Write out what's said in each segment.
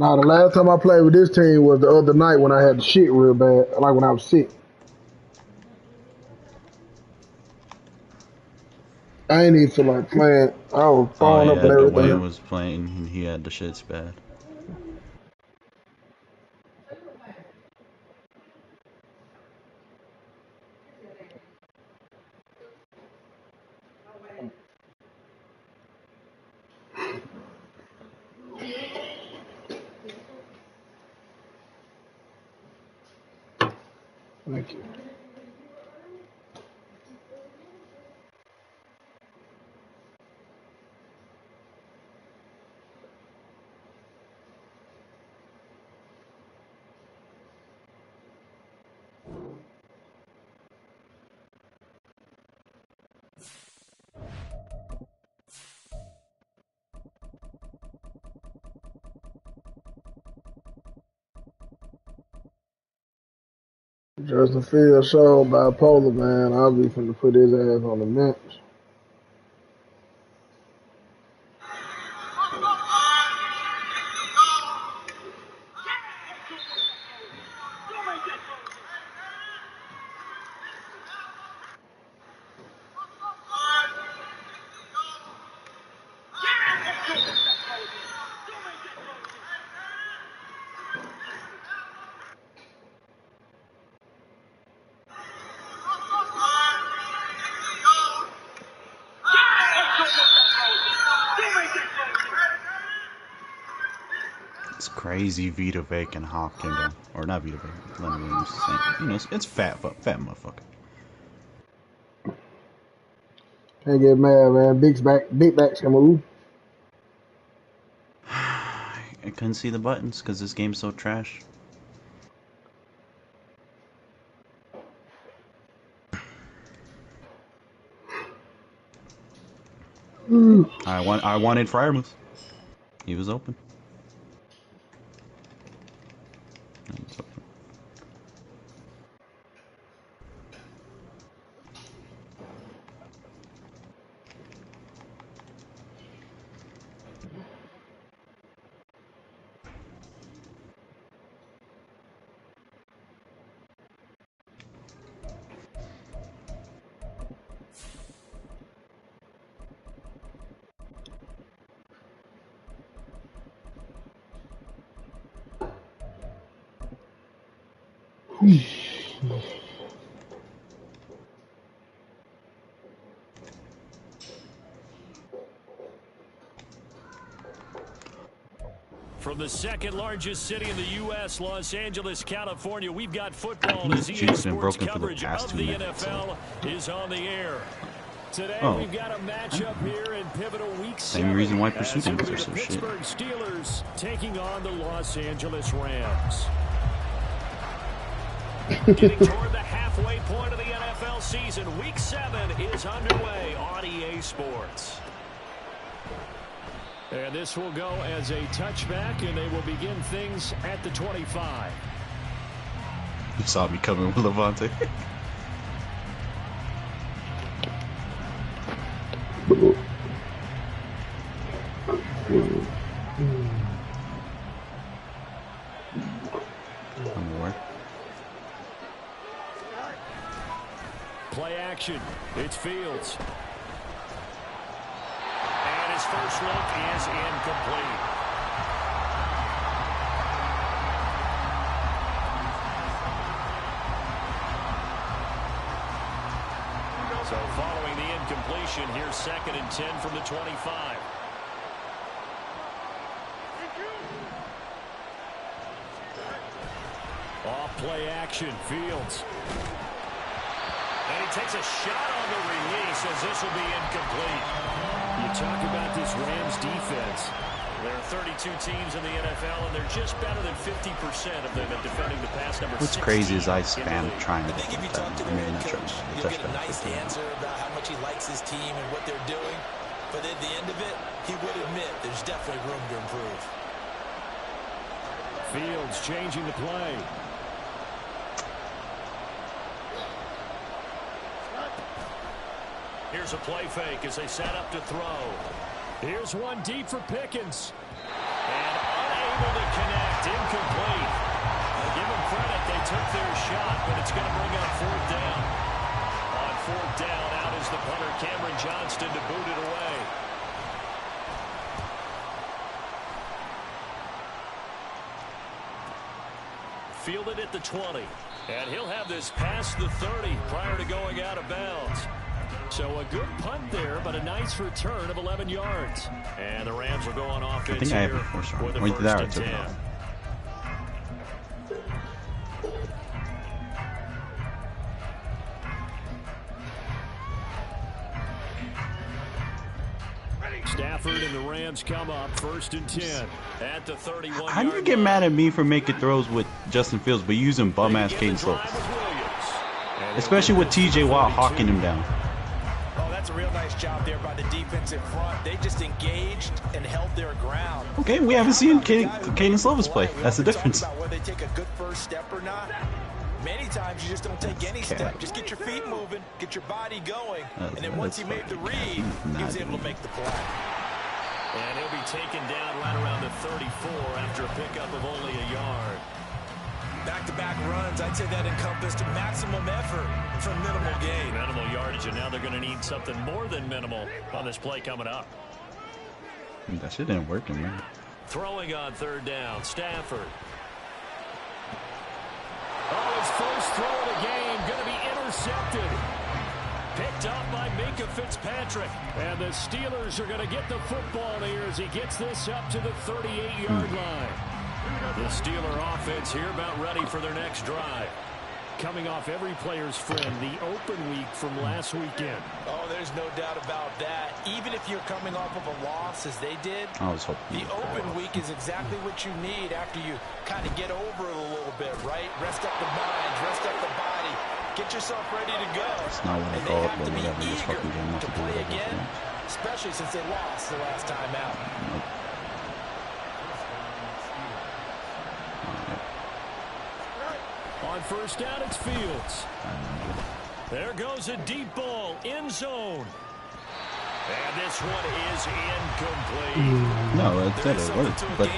Now, the last time I played with this team was the other night when I had the shit real bad, like when I was sick. I ain't even feel like playing. I was Oh throwing up yeah, and Dwayne everything. was playing and he had the shits bad. Thank you. Justin Fields showed bipolar, man. I'll be finna put his ass on the bench. It's crazy Vita Vake and Hawk came down. Or not Vita Vake, Leonard Williams. Same. You know, it's fat motherfucker. Can't get mad, man. Big backs can move. I couldn't see the buttons because this game's so trash. I wanted Fryermuth. He was open. From the second largest city in the U.S., Los Angeles, California, we've got football as EA Sports coverage of the NFL is on the air. Today, we've got a matchup here in pivotal week 7. Same reason why pursuit It'll games be are the so shit. Pittsburgh Steelers taking on the Los Angeles Rams. Getting toward the halfway point of the NFL season, week 7 is underway on EA Sports. And this will go as a touchback, and they will begin things at the 25. You saw me coming with Levante. Play action. It's Fields. And his first look is incomplete. So following the incompletion, here's 2nd and 10 from the 25. Off play action, Fields. And he takes a shot on the release as this will be incomplete. You talk about this Rams defense. There are 32 teams in the NFL, and they're just better than 50% of them at defending the pass number 16. What's crazy is I spam trying to I think if you talk to the head coach, you get a nice answer about how much he likes his team and what they're doing. But at the end of it, he would admit there's definitely room to improve. Fields changing the play. Here's a play fake as they set up to throw. Here's one deep for Pickens. And unable to connect. took their shot, but it's going to bring up fourth down. On fourth down, out is the punter, Cameron Johnston, to boot it away. Fielded at the 20. And he'll have this past the 30 prior to going out of bounds. So a good punt there, but a nice return of 11 yards. And the Rams will go on offense here with the first and 10. Stafford and the Rams come up first and 10 at the 31. How do you get mad at me for making throws with Justin Fields but using bum-ass Caden Slovis? Especially with TJ Watt hawking him down. Oh, that's a real nice job there by the defensive front. They just engaged and held their ground. Okay, we haven't seen Caden Slovis play. That's the difference. About whether they take a good first step or not. Many times you just don't take any step. Just get your feet moving, get your body going, and then once he made the read, he was able to make the play. And he'll be taken down right around the 34 after a pickup of only a yard. Back-to-back runs, I'd say that encompassed maximum effort for minimal gain. Minimal yardage, and now they're going to need something more than minimal on this play coming up. That shit didn't work, man. Throwing on third down, Stafford. Oh, his first throw of the game going to be intercepted. Picked up by Minka Fitzpatrick. And the Steelers are going to get the football here as he gets this up to the 38-yard line. The Steeler offense here about ready for their next drive. Coming off every player's friend, the open week from last weekend. Oh, there's no doubt about that. Even if you're coming off of a loss as they did, I was hoping the open week is exactly what you need after you kind of get over it a little bit, right? Rest up the mind, rest up the body, get yourself ready to go. It's not what I call it, but whatever. This fucking game to play again, especially since they lost the last time out. Nope. On first down, it's Fields. There goes a deep ball, end zone. And this one is incomplete. No, it said it was, but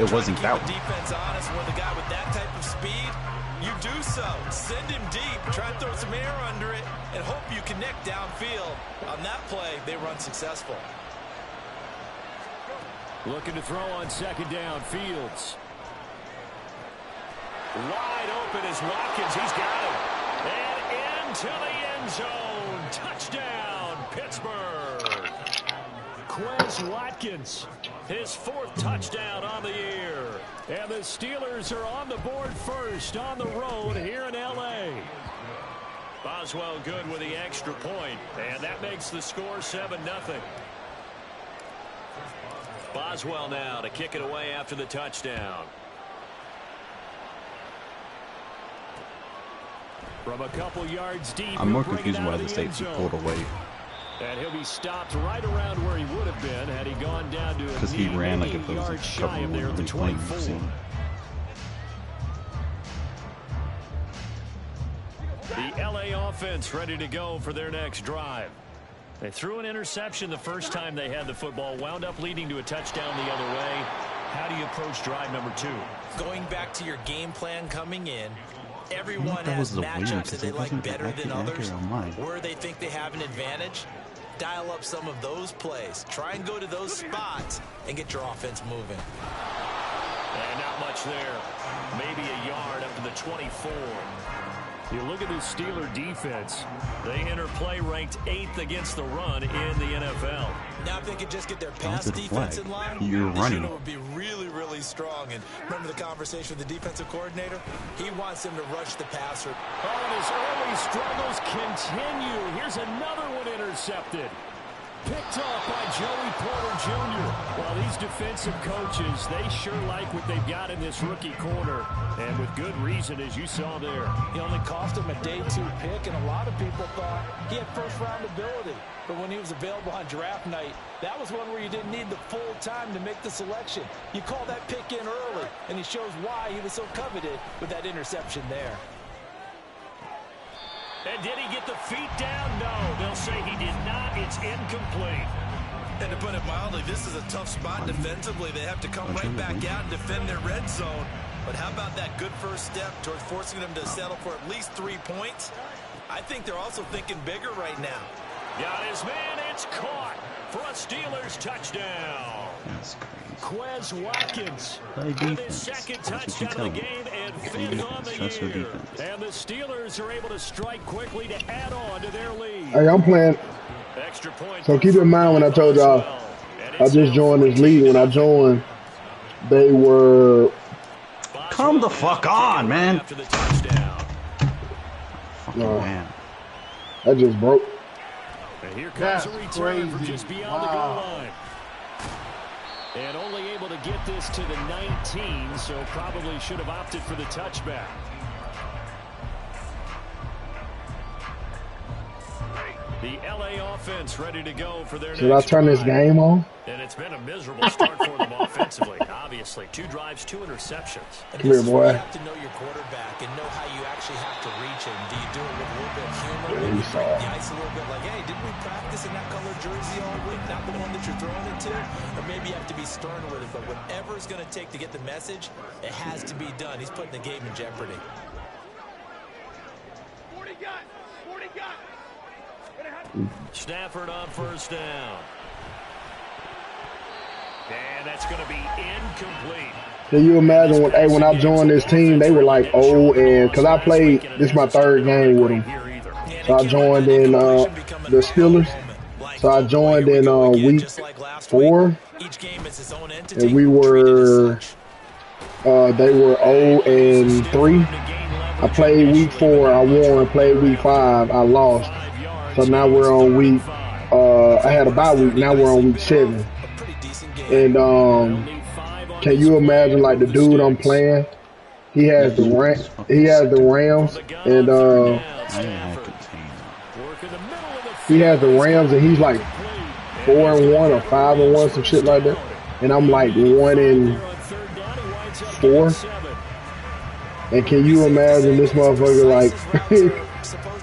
it wasn't that one. Defense honest with a guy with that type of speed. You do so. Send him deep. Try and throw some air under it and hope you connect downfield. On that play, they run successful. Looking to throw on second down, Fields. Wide open is Watkins. He's got him. And into the end zone. Touchdown, Pittsburgh. Quez Watkins, his fourth touchdown on the year. And the Steelers are on the board first on the road here in L.A. Boswell good with the extra point, and that makes the score 7-0. Boswell now to kick it away after the touchdown. From a couple yards deep, I'm more confused why the safety pulled away. And he'll be stopped right around where he would have been had he gone down to because he ran like if it was a cover there at the 24. The LA offense ready to go for their next drive. They threw an interception the first time they had the football, wound up leading to a touchdown the other way. How do you approach drive number 2? Going back to your game plan coming in, everyone has matchups that they like better than others, where they think they have an advantage. Dial up some of those plays. Try and go to those spots and get your offense moving. And not much there. Maybe a yard up to the 24. You look at the Steeler defense. They enter play ranked 8th against the run in the NFL. Now if they could just get their pass defense in line, you're running. It would be really, really strong. And remember the conversation with the defensive coordinator? He wants them to rush the passer. Oh, and his early struggles continue. Here's another one intercepted. Picked off by Joey Porter Jr. Well, these defensive coaches, they sure like what they've got in this rookie corner. And with good reason, as you saw there. He only cost him a day 2 pick, and a lot of people thought he had first-round ability. But when he was available on draft night, that was one where you didn't need the full time to make the selection. You call that pick in early, and he shows why he was so coveted with that interception there. And did he get the feet down? No, they'll say he did not. It's incomplete. And to put it mildly, this is a tough spot defensively. They have to come right back out and defend their red zone. But how about that good first step towards forcing them to settle for at least 3 points? I think they're also thinking bigger right now. Got his man. It's caught for a Steelers touchdown. That's crazy. Quez Watkins Play with his defense. second That's what you touchdown tell of the me. game and Play 5th on the defense. Trust your year. defense. And the Steelers are able to strike quickly to add on to their lead. Hey, I'm playing. Extra point. So keep in mind when I told y'all I just joined this league. When I joined, they were. Come the fuck on, man. After the touchdown. Fucking man. I just broke. And here comes That's a return from crazy. just beyond the goal line. And only able to get this to the 19, so probably should have opted for the touchback. The LA offense ready to go for their Should I next turn this drive. game on? And it's been a miserable start for them offensively, obviously. 2 drives, 2 interceptions. And Come here, this is where boy. you have to know your quarterback and know how you actually have to reach him. Do you do it with a little bit of humor? Yeah, Maybe you you saw break it. the ice a little bit like, hey, didn't we practice in that color jersey all week? Not the one that you're throwing it to? Or maybe you have to be stern with it. But whatever it's going to take to get the message, it has to be done. He's putting the game in jeopardy. 40 got. Stafford on first down. And that's going to be incomplete. Can you imagine when I joined this team, they were like, oh, and because I played, this is my 3rd game with them. So I joined in the Steelers. So I joined in week 4, and we were, they were 0-3. I played week 4, I won. Played week 5, I lost. So now we're on week. I had a bye week. Now we're on week 7. And can you imagine like the dude I'm playing? He has the Rams, and he has the Rams, and he's like 4-1 or 5-1, some shit like that. And I'm like 1-4. And can you imagine this motherfucker like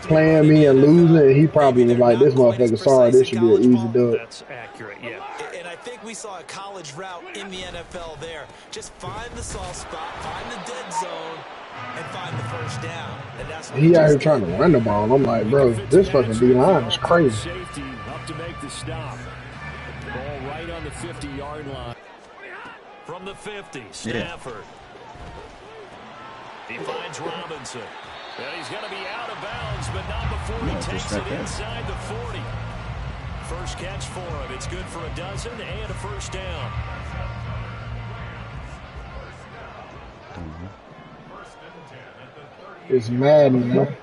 playing me and losing? And he probably was like, "This motherfucker, sorry, this should be an easy dub." That's accurate, yeah. And I think we saw a college route in the NFL there. Just find the soft spot, find the dead zone, and find the first down. And that's what He out here trying to run the ball. I'm like, bro, this fucking D-line is crazy. Safety up to make the stop. Ball right on the 50-yard line. From the 50, Stafford. He finds Robinson. And he's going to be out of bounds, but not before he takes it inside the 40. First catch for him. It's good for a dozen and a first down. It's maddening, man.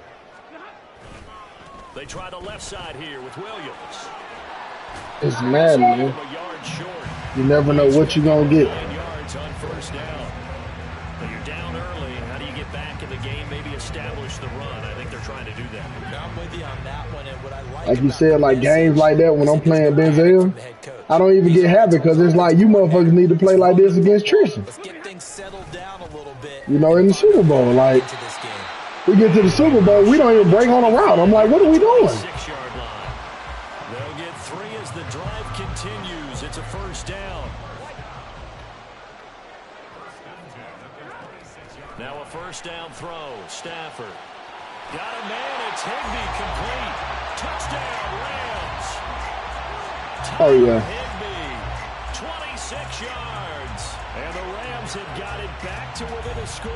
They try the left side here with Williams. It's maddening, man. A yard short. You never know what you're going to get. 9 yards on first down. But you're down early. How do you get back in the game? Maybe establish the run. I think they're trying to do that. I'm with you on that one. And what I Like you said, like games like that, when I'm playing Denzel, I don't even get happy because it's like you motherfuckers need to play like this against Tristan. Let's get things settled down a little bit. You know, in the Super Bowl, like we get to the Super Bowl, we don't even break on a route. I'm like, what are we doing? 6-yard line. They'll get 3 as the drive continues. It's a first down. Now a first down throw. Stafford. Got a man. It's Higbee complete. Touchdown, Rams. Oh, yeah. Higbee. 26 yards. And the Rams have got it back to within a score.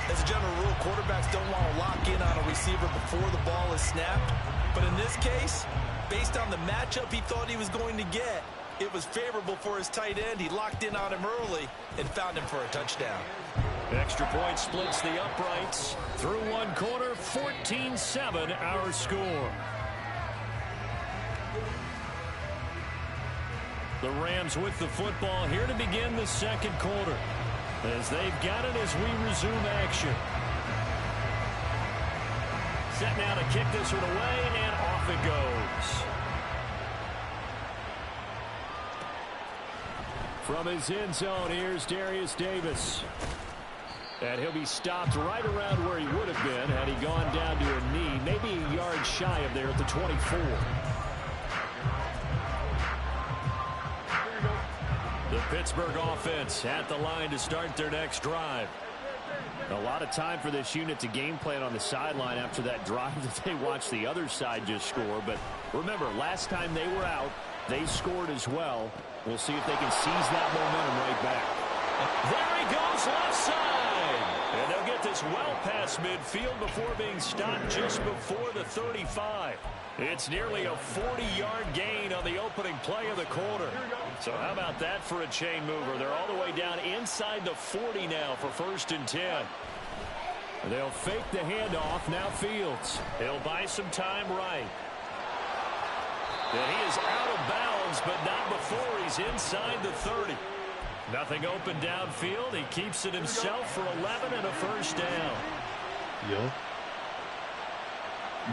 As a general rule, quarterbacks don't want to lock in on a receiver before the ball is snapped. But in this case, based on the matchup he thought he was going to get, it was favorable for his tight end. He locked in on him early and found him for a touchdown. Extra point splits the uprights. Through one quarter, 14-7 our score. The Rams with the football here to begin the second quarter. As they've got it as we resume action. Set now to kick this one away, and off it goes. From his end zone, here's Darius Davis. And he'll be stopped right around where he would have been had he gone down to a knee, maybe a yard shy of there at the 24. The Pittsburgh offense at the line to start their next drive. A lot of time for this unit to game plan on the sideline after that drive that they watched the other side just score. But remember, last time they were out, they scored as well. We'll see if they can seize that momentum right back. There he goes, left side. And they'll get this well past midfield before being stopped just before the 35. It's nearly a 40-yard gain on the opening play of the quarter. So how about that for a chain mover? They're all the way down inside the 40 now for 1st and 10. They'll fake the handoff. Now Fields. He'll buy some time right. And he is out of bounds, but not before he's inside the 30. Nothing open downfield. He keeps it himself for 11 and a 1st down. Yo.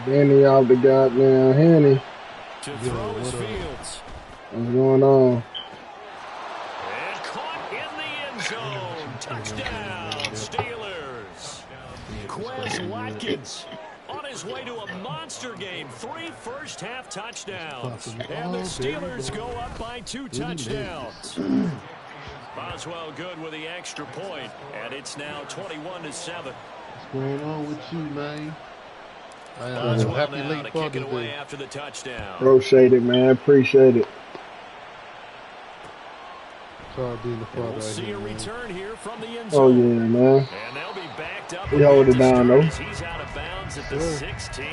Danny out the goddamn Henny. To throw his Fields. What's going on? And caught in the end zone. Touchdown, Steelers. Quez Watkins on his way to a monster game. 3 first-half touchdowns. And the Steelers go up by 2 touchdowns. Boswell good with the extra point, and it's now 21-7. What's going on with you, man? Boswell Happy now late to kick it Father's away Day. after the touchdown. Appreciate it, man. Appreciate it. Sorry being the father. We'll see a man. return here from the end Oh, zone. yeah, man. And they'll be backed up. We hold it down, though. He's out of bounds at the 16.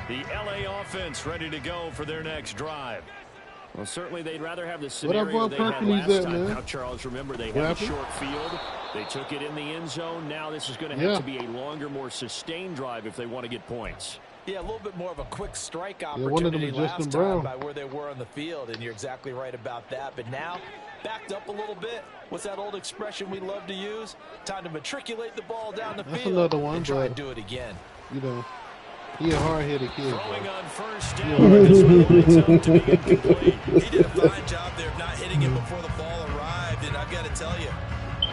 The LA offense ready to go for their next drive. Well, certainly they'd rather have the What scenario up, they had Perkins, last that, time. man? Now, Charles, remember, they What had a happened? short field. They took it in the end zone. Now this is going to have to be a longer, more sustained drive if they want to get points. Yeah, a little bit more of a quick strike one of them opportunity is last Justin time Brown. by where they were on the field, and you're exactly right about that. But now, backed up a little bit. What's that old expression we love to use? Time to matriculate the ball down the That's field another one, and try but- and do it again. You know, he a hard-headed kid, Throwing bro. on first down. This one winds up to be incomplete. He did a fine job there of not hitting it before the ball arrived, and I've got to tell you,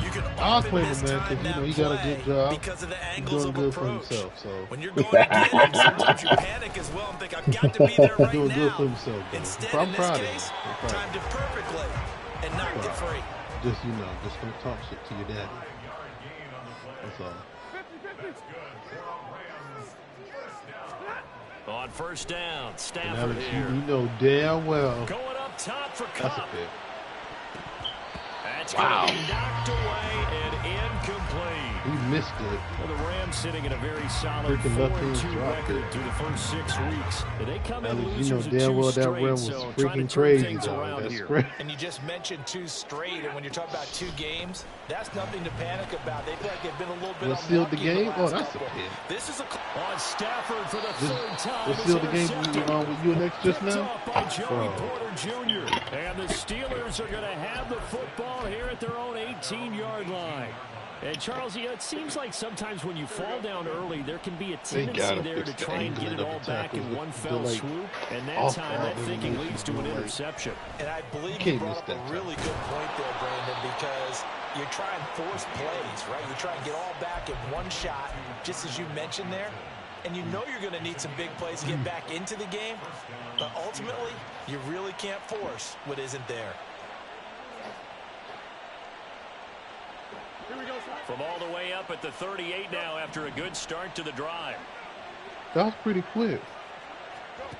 you can I'll often claim miss him, man, time because, that he got a good play job. because of the He's angles doing of good for approach. himself, so. When you're going to get him, sometimes you panic as well and think, I've got to be there right Doing now. good for himself, bro. Instead, I'm in proud this of him. case, I'm proud of timed it perfectly and knocked it free. Just, just don't talk shit to your daddy. That's all. On first down, And Stafford Alex, here. you know damn well Going up top for that's a Cup. pick. That's going to be knocked away and incomplete. He missed it. Well, the Rams sitting in a very solid Freaking left hand 4-2 dropped record it. through the first 6 weeks. They come in Alex, you know losers of damn 2 well that straight, rim was so trying to freaking turn crazy, things dog. around That's here. crazy. And you just mentioned 2 straight, and when you're talking about 2 games, that's nothing to panic about. They feel like they've been a little bit What sealed the unlucky in game? Oh, last that's a couple. pick. This is a On Stafford for the third time. What sealed the game Intercepted. with you and X just Picked now? off by Joey Bro. Porter Jr. And the Steelers are going to have the football here at their own 18-yard line. And, Charles, it seems like sometimes when you fall down early, there can be a They tendency gotta there fix to the try and get angling it of all the back in tackles. one They're fell like swoop. And that off time, that balance thinking and leads to an like- interception. And I believe You you can't brought miss up a that really good point there, Brandon, because you try and force plays, right? You try and get all back in one shot, just as you mentioned there. And you know you're going to need some big plays to get back into the game. But ultimately, you really can't force what isn't there. From all the way up at the 38 now after a good start to the drive. That was pretty quick.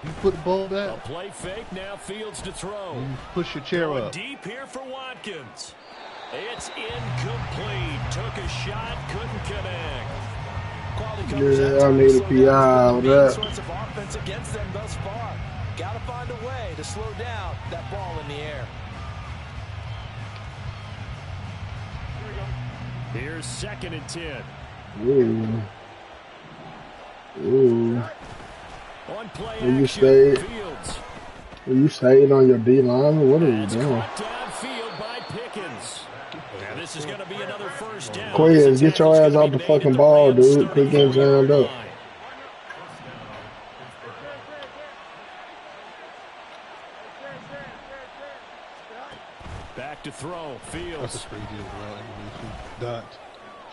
You put the ball A back, play fake, now Fields to throw. you push your chair Going up. deep here for Watkins. It's incomplete. Took a shot, couldn't connect. Quality coverage that Yeah, I time need to a slow PI down. with Main that. source of offense against them thus far. Got to find a way to slow down that ball in the air. Here's 2nd and 10. Ooh. Ooh. On play Will you action, stay? Fields. Are you staying on your D lineman? What are you It's doing? caught downfield by Pickens. Now this is going to be another first down. Quiz, This get your attack ass is off gonna the be made fucking at the ball, Rams' dude. Quit getting 34-yard jammed up. line. Back to throw, That's Fields. a crazy route animation. Dot.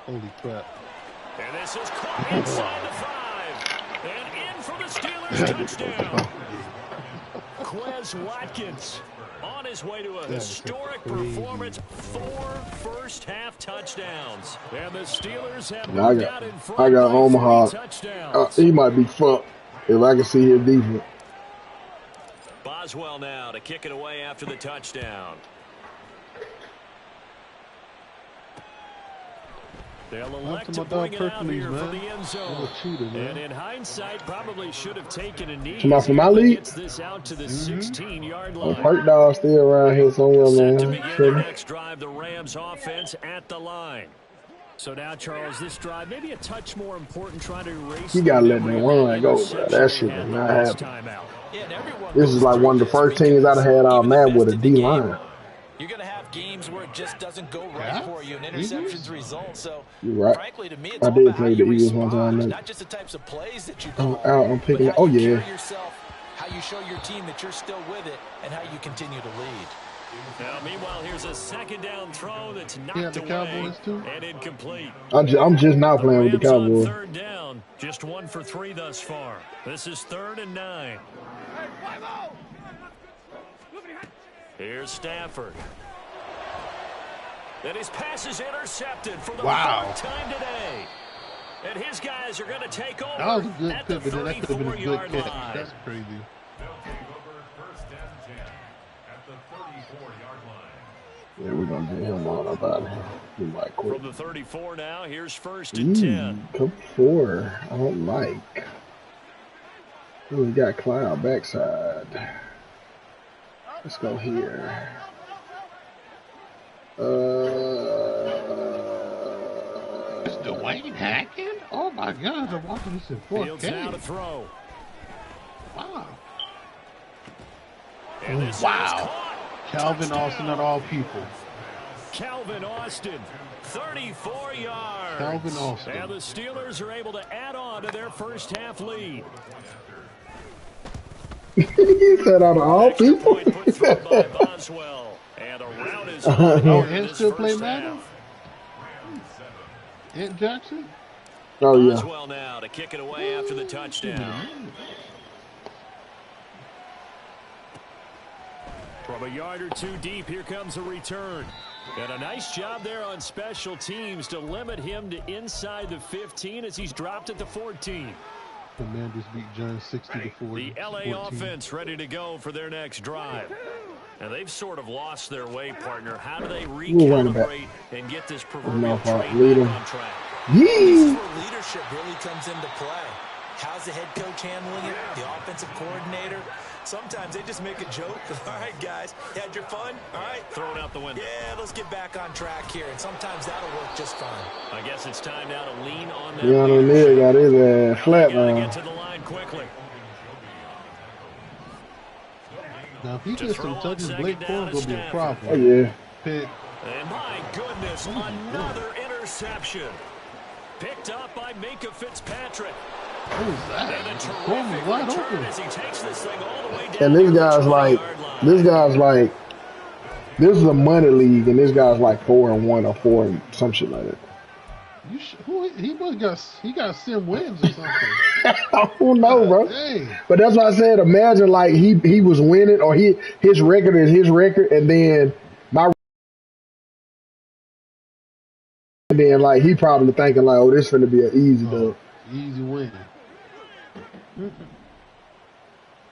Holy crap. And this is caught inside the 5. And in for the Steelers touchdown. Quez Watkins on his way to a historic performance. 4 first-half touchdowns. And the Steelers have moved out in front. I got Omaha. He might be fucked if I can see his defense. Boswell now to kick it away after the touchdown. They'll elect to bring it out here for the end zone. And in hindsight, probably should have taken a knee. For my league? Gets this out to the 16-yard line. Perk Dog still around here somewhere, Set to man. begin their next drive, the Rams offense at the line. So now, Charles, this drive maybe a touch more important, trying to erase. You gotta let that run go, bro. That shit is not happening. This is like one of the first teams I'd have had all mad with a D-line. You're going to have games where it just doesn't go right for you, and interceptions result. So, you're right. frankly, to me, it's I all did about how play the you Eagles one respond, time. not just the types of plays that you I'm call, out. I'm picking but it. Oh, how you yeah. carry yourself, how you show your team that you're still with it, and how you continue to lead. Now, meanwhile, here's a second down throw that's knocked the away Cowboys too? and incomplete. I'm just now playing with the Rams on Cowboys. third down, just 1 for 3 thus far. This is 3rd and 9. Here's Stafford. And his pass is intercepted for the 3rd time today. And his guys are going to take over That was a good at the pivot, and that could have been a good 34-yard catch. line. That's crazy. Yeah, we're gonna get him on up out of here. He might quit. From the 34 now, here's 1st and 10. Come 4. I don't like. Oh, we got Cloud backside. Let's go here. It's Dwayne Hackett? Oh my God, I'm watching this in 4K. Fields now to throw. Wow. And this is Wow. caught. Calvin Austin at all people. Calvin Austin, 34 yards. Calvin Austin. And the Steelers are able to add on to their first half lead. He said out of all Extra people. point put through by Boswell. And a route is on Oh, here in and this still play first Madden? half. Ant Jackson? Oh yeah. Boswell now to kick it away after the touchdown. From a yard or two deep, here comes a return. And a nice job there on special teams to limit him to inside the 15 as he's dropped at the 14. Commanders beat Giants 60-40. The LA offense ready to go for their next drive. And they've sort of lost their way, partner. How do they recalibrate and get this proverbial train back on track? This is where leadership really comes into play. How's the head coach handling it? The offensive coordinator? Sometimes they just make a joke. All right, guys, had your fun? All right. Throw it out the window. Yeah, let's get back on track here. And sometimes that'll work just fine. I guess it's time now to lean on that. Yeah, on there got his ass flat Gotta now. get to the line quickly. Now, if he gets some touches, Blake Corn's going to be a problem. Oh yeah. Pick. And my goodness, another interception. Picked up by Minka Fitzpatrick. What was And a that? Corn was wide terrific return open. as he takes this thing all the way down And to this the guy's 20-yard line. this is a money league, and this guy's like 4-1 or 4 and some shit like that. He got Sim wins or something. I don't know, bro. Hey, But that's why I said, imagine like he was winning, or his record is his record, and then like he probably thinking like, oh, this finna be an easy dub. easy win.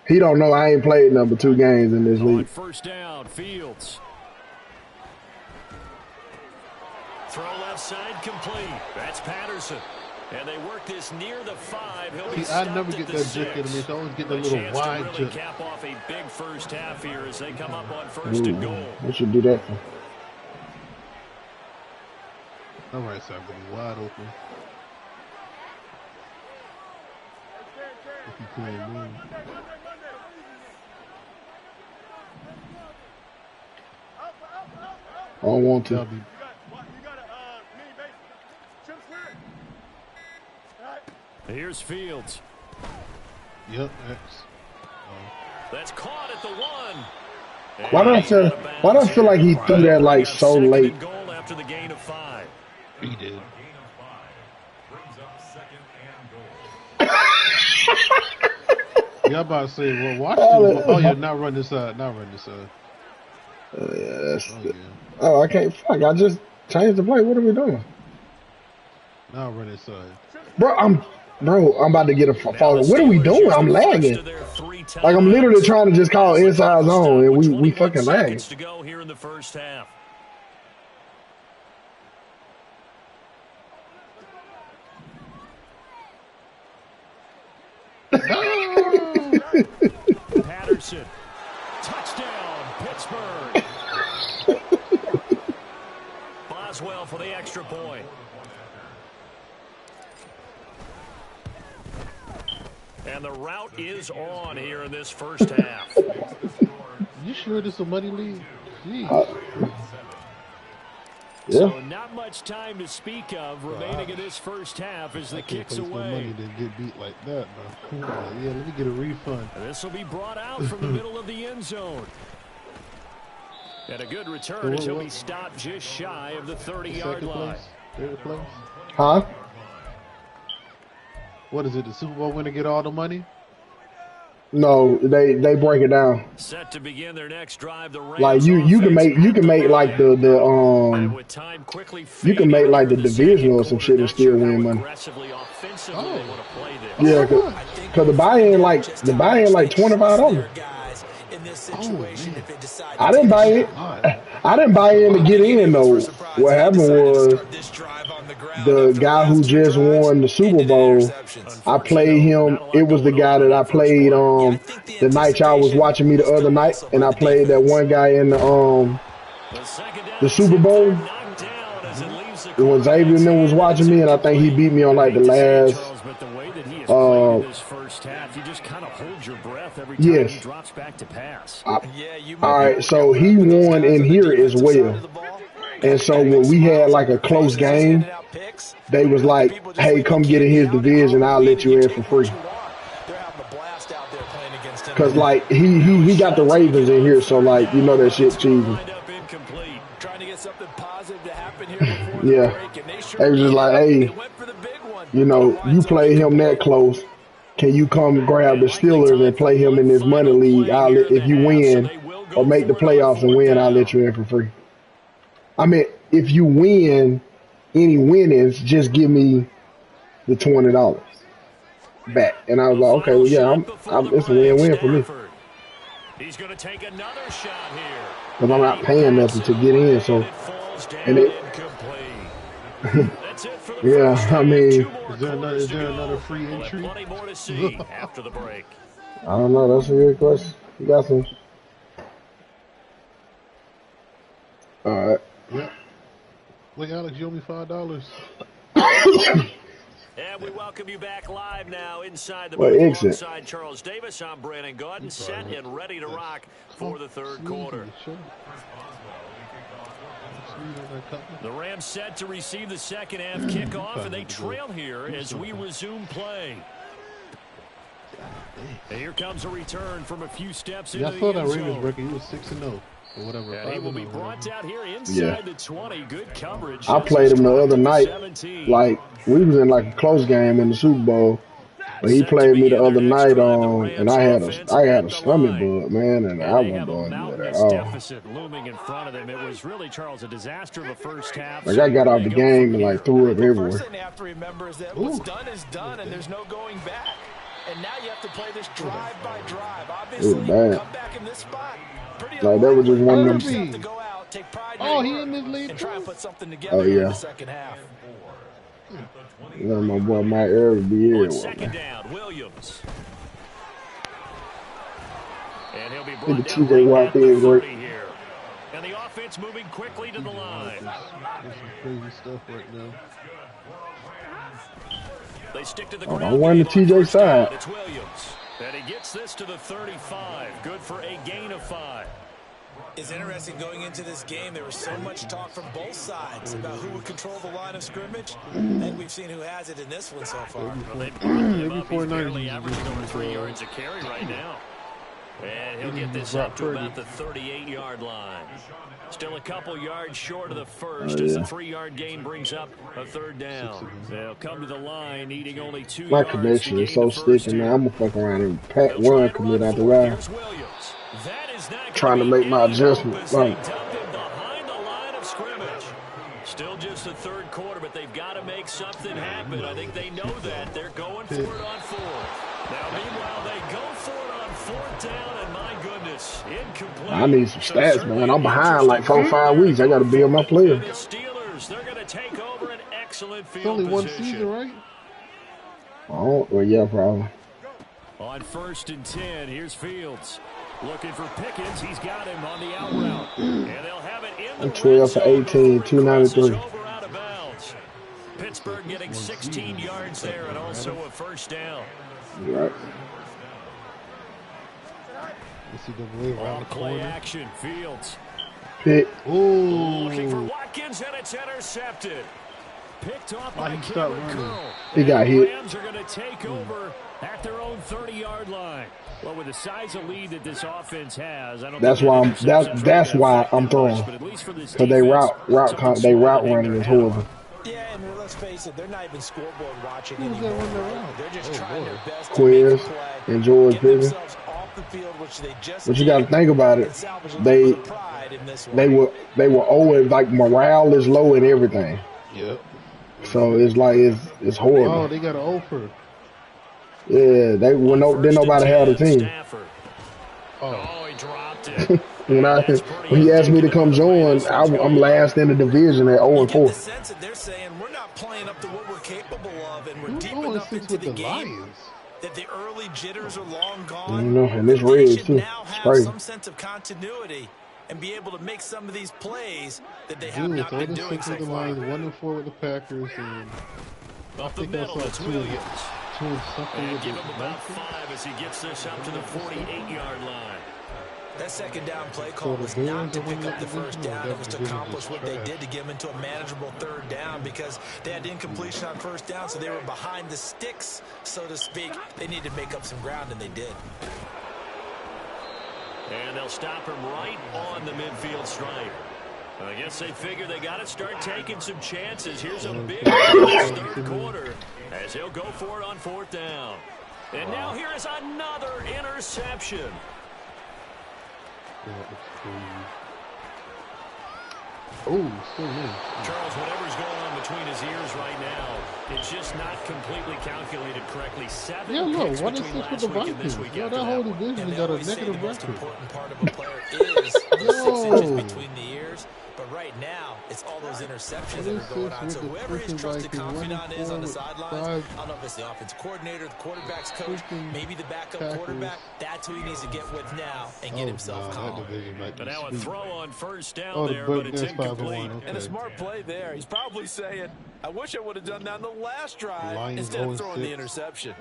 He don't know I ain't played number 2 games in this On league. first down, Fields. Throw left side complete. That's Patterson. And they work this near the 5. He'll be See, I stopped never at get the that 6. jick in me. It's always getting a A little chance wide to really jip. cap off a big first half here as they come up on first and goal. We should do that for. All right, side going to be wide open. If you can't move. I don't want to. That'll be Here's Fields. Yep, That's caught at the 1. Why do I feel like he threw that like so late? Goal after the gain of 5. he did. I'm about to say, well, Washington. Oh yeah, not run this side. Not run this side. Yeah, that's oh, I can't. Fuck! I just changed the play. What are we doing? Not run this side. Bro, I'm about to get a fall. What are we doing? I'm lagging. Like I'm literally trying to just call inside zone, and we fucking lagging. To go here in the first half. Patterson. Touchdown, Pittsburgh. Boswell for the extra point. And the route is on here in this first half. You sure this is a money league? Yeah. So not much time to speak of remaining in this first half as the kicks away. Money didn't get beat like that, bro. Yeah, let me get a refund. And this will be brought out from the middle of the end zone. And a good return as he'll be stopped just shy of the 30-yard line. Third place? Huh? What is it? The Super Bowl winner get all the money? No, they break it down. Set to begin their next drive. The Rams like you can make like the you can make like the divisional or some shit and still win money. Yeah, cause the buy-in like $25. I didn't buy it. I didn't buy in to get in though. What happened was the guy who just won the Super Bowl, I played him. It was the guy that I played the night y'all was watching me the other night, and I played that one guy in the Super Bowl. When Xavier was watching me, and I think he beat me on like the last. Yes. He drops back to pass. All right, so he won in here as well. And so when we had like a close game, they was like, "Hey, come get in his division. I'll let you in for free." Cause like he got the Ravens in here, so like you know that shit cheesy. Yeah, they was just like, "Hey, you know, you play him that close. Can you come grab the Steelers and play him in this money league? If you win or make the playoffs and win, I'll let you in for free." I mean, if you win any winnings, just give me the $20 back. And I was like, okay, well, yeah, it's a win-win for me. He's going to take another shot here. Because I'm not paying nothing to get in, so. And it. Yeah, I mean. Is there another free entry? After the break. I don't know. That's a good question. You got some. All right. Yeah. Wait, Alex, you owe me $5. And we welcome you back live now inside the booth alongside Charles Davis. I'm Brandon Gordon, set and ready to rock for the third quarter. The Rams set to receive the second half kickoff, and they trail here as we resume play. And here comes a return from a few steps into the end zone. I saw that Ravens record. He was 6-0. Or whatever. And he will be brought out here inside the 20. Good coverage. I played him the other night. Like, we was in like a close game in the Super Bowl. But he played me the other night and I had a stomach bug, man, and I wasn't doing good at all. Looming in front of them. It was really, Charles, a disaster of a first half. Like, I got out the game and like threw up everywhere. The first thing they have to remember is that what's done is done, and there's no going back. And now you have to play this drive by drive. Obviously, come back in this spot. Like, that was just one of them. Oh, he in this lead. And try and put something together in the second half. You know, my boy Mike Irvin be here. Second down, Williams. And he'll be brought down TJ Watt being great. Here. And the offense moving quickly to the line. There's some crazy stuff right now. They stick to the ground. I won the TJ side. It's Williams. And he gets this to the 35. Good for a gain of 5. It's interesting going into this game. There was so much talk from both sides about who would control the line of scrimmage, and we've seen who has it in this one so far. Well, he's barely averaging over 3 yards a carry right now. And he'll get this up to about the 38-yard line. Still a couple yards short of the first as the 3-yard gain brings up a third down. They'll come to the line needing only 2 My yards. connection is so sticky, man. I'm gonna fuck around and run commit out the ride. Trying to make my adjustment. Like, Behind the line of scrimmage. Still just the third quarter, but they've got to make something happen. I think they know that. They're going for it on fourth. Now, meanwhile, they go for it on fourth down, and my goodness, incomplete. I need some stats, man. I'm behind like 4 or 5 weeks. I got to build my players. The Steelers, they're going to take over an excellent field It's only one position. season, right? Oh, well, yeah, probably. On 1st and 10, here's Fields. Looking for Pickens. He's got him on the out route. And they'll have it in the I'm 12 for 18, 293. Pittsburgh getting 16 yards there and also a first down. Right. You see them wave around the Play corner. action, Fields. Pick. Looking for Watkins, and it's intercepted. Picked off by he stopped Cameron running? Curl. He got And the hit. Rams are going to take over at their own 30-yard line. Well, with the size of lead that this offense has, I don't That's think why that I'm interception's that's really why affected I'm much, throwing. but at least for this Because they defense, route something they route small running they is can horrible. Yeah, and let's face it, they're not even scoreboard watching Who's that anymore. running around? They're just Oh, trying boy. their best to Quiz make a play, and George get Pickens. themselves off the field, which they just But you got to did, think about it. and salvage a They little bit of pride in this one. they were always like morale is low and everything. Yep. So it's like it's horrible. Oh, they got an offer. Yeah, they when didn't nobody have a team. Stafford. Oh, Oh, he dropped it. When he asked me to come join, I'm last in the division at 0 You and get 4. the sense that they're saying we're not playing up to what we're capable of, and we're who's deep 0 and enough 6 into with the the game Lions? that the early jitters are long You gone. know, and it's They red should too. now It's have crazy. some sense of continuity and be able to make some of these plays that they have Dude, not throw been the doing 6 so with the far. Lions, 1 and 4 with the Packers, and I Up the think I middle, saw it's 2 Williams. and something And with give the him about Vikings. 5 as he gets this up to the 48-yard line. That second down play call the was Bears not to are pick winning up the that first division, or down. that It was to division accomplish is what they trash? did to get them into a manageable third down because they had incompletion on first down, so they were behind the sticks, so to speak. They needed to make up some ground, and they did. And they'll stop him right on the midfield stripe. I guess they figure they got to start taking some chances. Here's a big third quarter as he'll go for it on fourth down. And now here is another interception. Oh, still in. Charles, whatever's going on between his ears right now, it's just not completely calculated correctly. 7 Yeah, look, picks 1 and between 6 with last the week and this Vikings. week Yeah, after that whole that one. division And they got a always say the negative most record. important part of a player is those 6 inches Yo. between the ears. But right now, it's all those interceptions What that is are going this on. with So the whoever his freaking trusted Vikings confidant is on the running sidelines, forward, I don't know if it's the offensive coordinator, the quarterback's coach, freaking maybe the backup Packers. quarterback. That's who he needs to get with now and get Oh, himself nah, calm. that division might be But now a sweet. throw on first down Oh, the there, but it's breakdance 5-1. incomplete. Okay. And a smart play there. He's probably saying, I wish I would have done that on the last drive Lions instead of 0 throwing the 6. interception.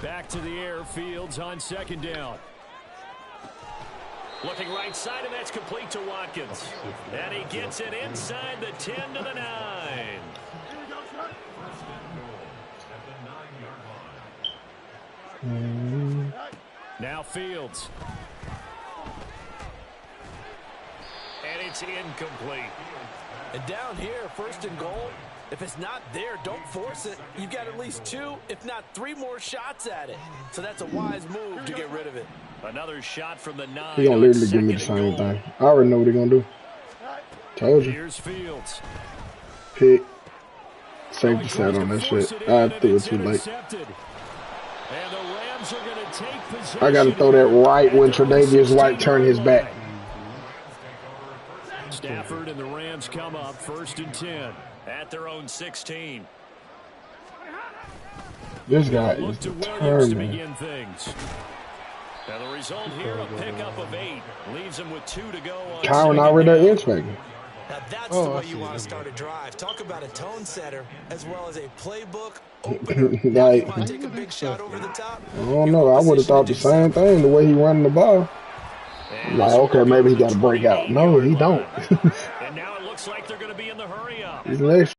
Back to the air, Fields on second down. Looking right side, and that's complete to Watkins. And he gets it inside the 10 to the 9. Now Fields. And it's incomplete. And down here, 1st and goal, if it's not there, don't force it. You've got at least 2, if not 3 more shots at it. So that's a wise move to get rid of it. Another shot from the 9. He gonna literally give me the same thing. I already know what he gonna do. Told you. Here's Fields. Pick. Safety sat on that shit. I threw it too late. And the Rams are going to take possession. I gotta throw that right when Tre'Davious White turned his back. Stafford and the Rams come up 1st and 10 at their own 16. This guy Look is to Williams to determined. begin things. Now the result here, a pickup of 8. Leaves him with 2 to go on Kyron second already down. there inspecting. Now that's Oh, the I way see you it. want to start a drive. Talk about a tone setter as well as a playbook opener. You Like, want to take a big shot over the top? I don't know. I would have thought the same thing the way he running the ball. And Like, okay, maybe he got to break out. No, he don't. And now it looks like they're going to be in the hurry up. He's next.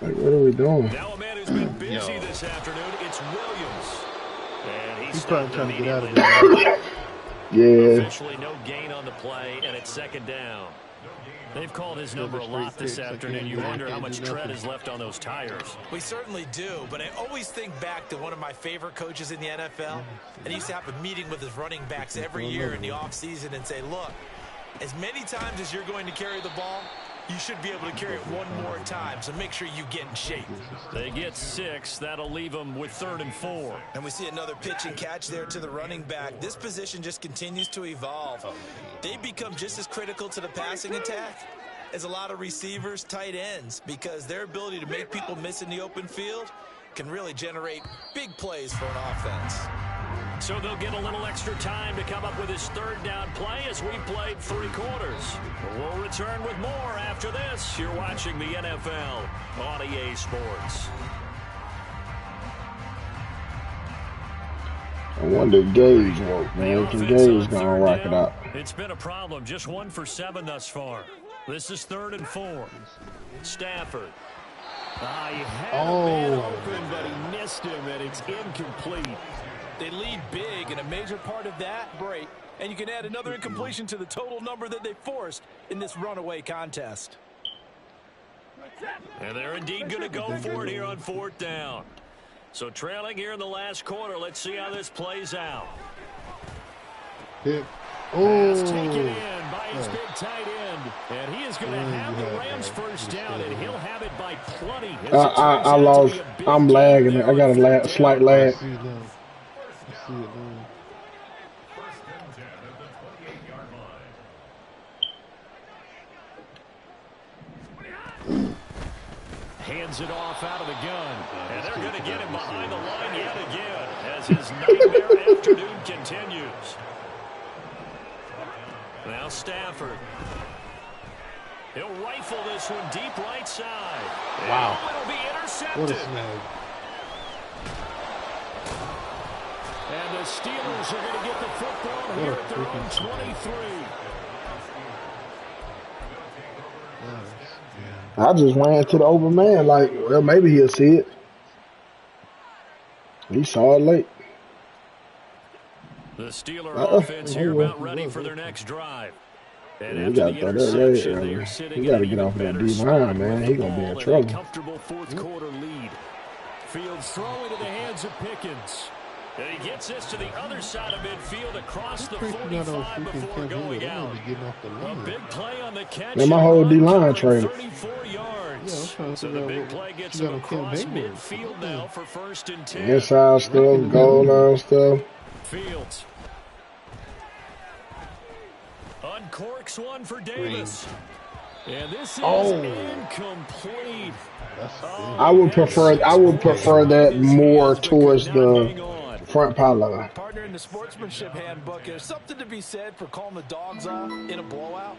Like, what are we doing? Now a man who's been busy this afternoon, it's Williams. And He's probably trying to get out of there. Yeah. Officially no gain on the play, and it's second down. They've called his number a lot this afternoon. You wonder how much tread is left on those tires. We certainly do, but I always think back to one of my favorite coaches in the NFL, and he used to have a meeting with his running backs every year in the offseason and say, look, as many times as you're going to carry the ball, you should be able to carry it one more time, so make sure you get in shape. They get 6. That'll leave them with 3rd and 4. And we see another pitch and catch there to the running back. This position just continues to evolve. They become just as critical to the passing attack as a lot of receivers, tight ends, because their ability to make people miss in the open field can really generate big plays for an offense. So they'll get a little extra time to come up with his 3rd down play as we played 3 quarters. We'll return with more after this. You're watching the NFL on EA Sports. I wonder if Gage work, man. Can Gage gonna rock it out? It's been a problem. Just 1 for 7 thus far. This is 3rd and 4. Stafford. He had a man open, but he missed him, and it's incomplete. They lead big, and a major part of that break. And you can add another incompletion to the total number that they forced in this runaway contest. And they're indeed going to go for it here on 4th down. So trailing here in the last quarter. Let's see how this plays out. Pass taken in by his big tight end. And he is going to have the Rams first down, and he'll have it by plenty. I lost. I'm lagging. I got a slight lag. Hands it off out of the gun. And they're going to get him behind the line yet again as his nightmare afternoon continues. Now Stafford. He'll rifle this one deep right side. Wow. And it'll be intercepted. What a snag. And the Steelers are going to get the football here at their own 23. I just ran to the open man like, well, maybe he'll see it. He saw it late. The Steeler offense here about ready for their next drive. And after the interception, they are sitting he got to get off of that D-line, man. He's going to be in trouble. Comfortable 4th quarter lead. Fields throwing into the hands of Pickens. And he gets this to the other side of midfield across the 45 before going out. A big play on the catch. Man, my whole D-line traded. 34 yards. So the big play gets him across midfield now for 1st and 10. Inside stuff, goal line stuff. Fields. Uncorks one for Davis. And this is incomplete. I would prefer that more towards the front pylon. Partner, in the sportsmanship handbook, there's something to be said for calling the dogs off in a blowout.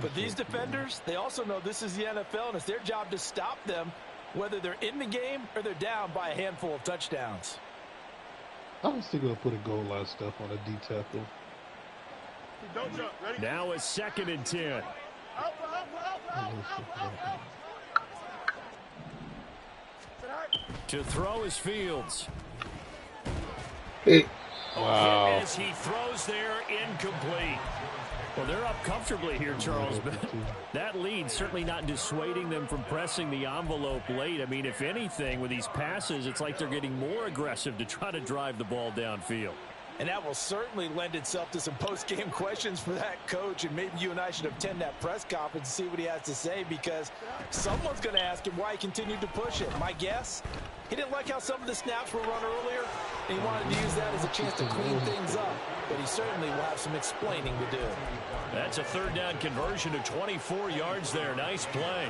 But these defenders, they also know this is the NFL, and it's their job to stop them, whether they're in the game or they're down by a handful of touchdowns. I'm still going to put a goal line stuff on a D tackle. Now it's 2nd and 10. To throw is Fields. Wow. As he throws there, incomplete. Well, they're up comfortably here, Charles, but that lead certainly not dissuading them from pressing the envelope late. I mean, if anything, with these passes, it's like they're getting more aggressive to try to drive the ball downfield. And that will certainly lend itself to some post-game questions for that coach, and maybe you and I should attend that press conference and see what he has to say, because someone's going to ask him why he continued to push it. My guess, he didn't like how some of the snaps were run earlier, and he wanted to use that as a chance to clean things up, but he certainly will have some explaining to do. That's a 3rd down conversion of 24 yards there. Nice play.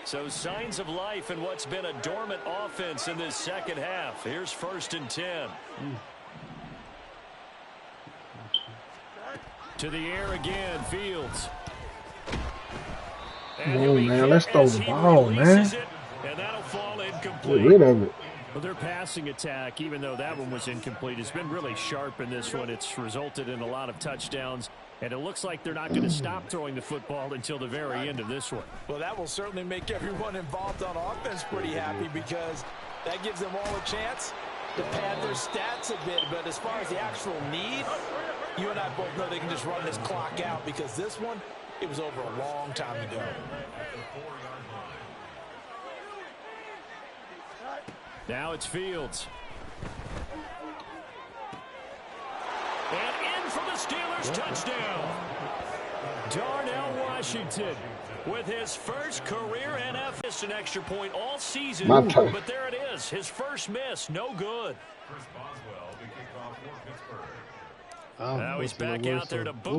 So signs of life in what's been a dormant offense in this second half. Here's 1st and 10. To the air again, Fields. Oh, man, let's throw the ball, man. And that'll fall incomplete. Get rid of it. Well, their passing attack, even though that one was incomplete, has been really sharp in this one. It's resulted in a lot of touchdowns And it looks like they're not going to stop throwing the football until the very end of this one. Well, that will certainly make everyone involved on offense pretty happy because that gives them all a chance to pad their stats a bit. But as far as the actual need, you and I both know they can just run this clock out because this one, it was over a long time ago. Now it's Fields. And in for the Steelers touchdown. Darnell Washington with his first career NFL. Missed an extra point all season, but there it is. His first miss, no good. Now he's back out there to boot.